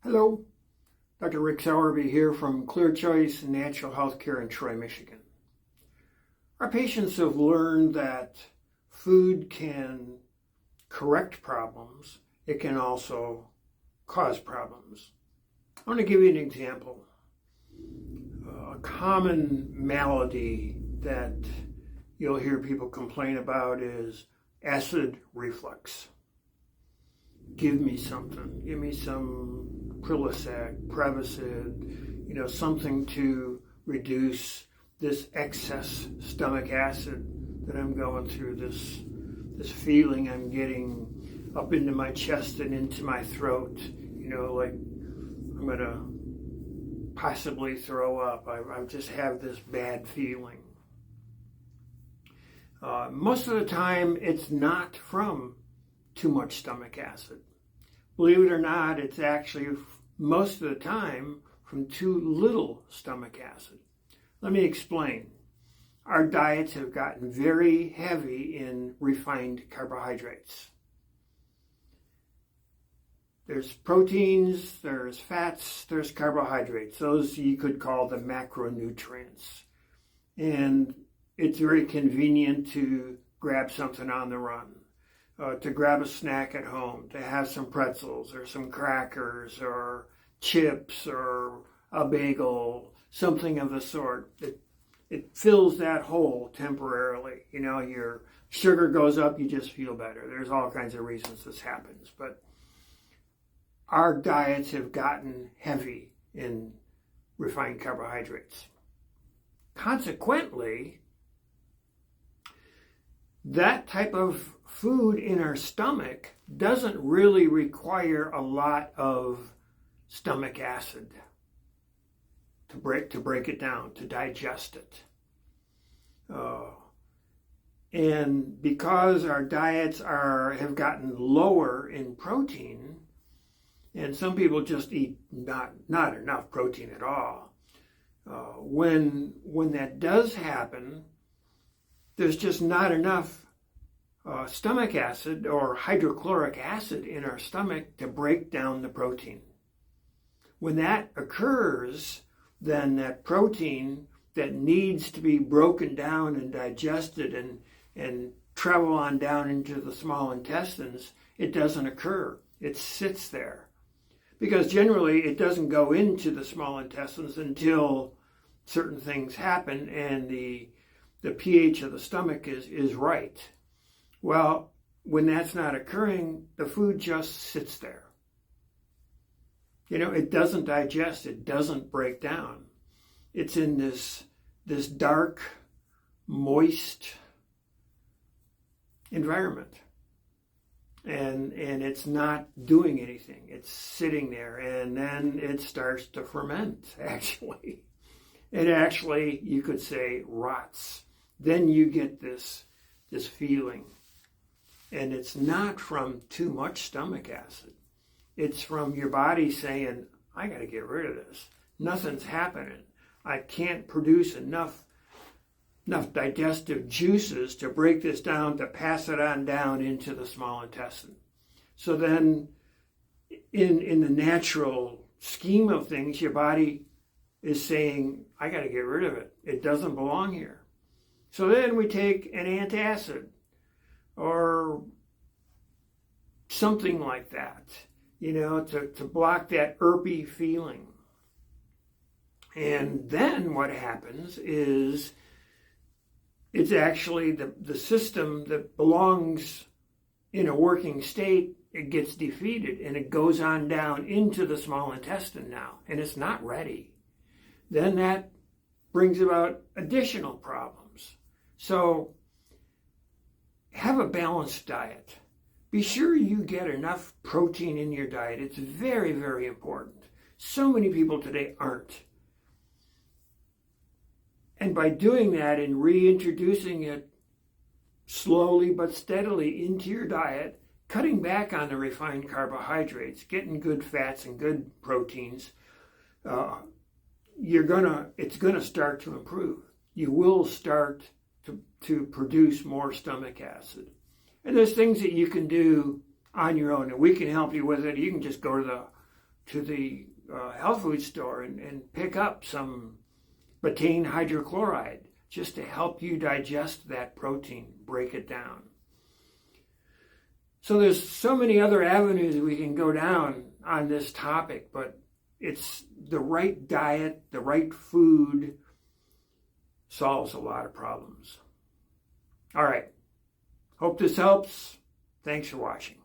Hello, Dr. Rick Sowerby here from Clear Choice Natural Healthcare in Troy, Michigan. Our patients have learned that food can correct problems. It can also cause problems. I want to give you an example. A common malady that you'll hear people complain about is acid reflux. Give me something. Give me some Prilosec, Prevacid, something to reduce this excess stomach acid that I'm going through, this feeling I'm getting up into my chest and into my throat, like I'm going to possibly throw up. I just have this bad feeling. Most of the time, it's not from too much stomach acid. Believe it or not, it's actually most of the time from too little stomach acid. Let me explain. Our diets have gotten very heavy in refined carbohydrates. There's proteins, there's fats, there's carbohydrates. Those you could call the macronutrients. And it's very convenient to grab something on the run. To grab a snack at home, to have some pretzels or some crackers or chips or a bagel, something of the sort. It fills that hole temporarily. Your sugar goes up, you just feel better. There's all kinds of reasons this happens, but our diets have gotten heavy in refined carbohydrates. Consequently, that type of food in our stomach doesn't really require a lot of stomach acid to break it down, to digest it. And because our diets have gotten lower in protein, and some people just eat not enough protein at all, when that does happen, there's just not enough stomach acid or hydrochloric acid in our stomach to break down the protein. When that occurs, then that protein that needs to be broken down and digested and travel on down into the small intestines, it doesn't occur. It sits there. Because generally it doesn't go into the small intestines until certain things happen and the pH of the stomach is right. Well, when that's not occurring, the food just sits there. It doesn't digest, it doesn't break down. It's in this dark, moist environment. And it's not doing anything. It's sitting there, and then it starts to ferment, actually. It actually, you could say, rots. Then you get this feeling. And it's not from too much stomach acid. It's from your body saying, I got to get rid of this. Nothing's happening. I can't produce enough digestive juices to break this down, to pass it on down into the small intestine. So then, in the natural scheme of things, your body is saying, I got to get rid of it. It doesn't belong here. So then we take an antacid or something like that, to block that irpy feeling. And then what happens is it's actually the system that belongs in a working state, it gets defeated and it goes on down into the small intestine now, and it's not ready. Then that brings about additional problems. So have a balanced diet. Be sure you get enough protein in your diet. It's very, very important. So many people today aren't. And by doing that and reintroducing it slowly but steadily into your diet, cutting back on the refined carbohydrates, getting good fats and good proteins, it's gonna start to improve. You will start to produce more stomach acid. And there's things that you can do on your own, and we can help you with it. You can just go to to the health food store and pick up some betaine hydrochloride just to help you digest that protein, break it down. So there's so many other avenues we can go down on this topic, but it's the right diet, the right food solves a lot of problems. All right. Hope this helps. Thanks for watching.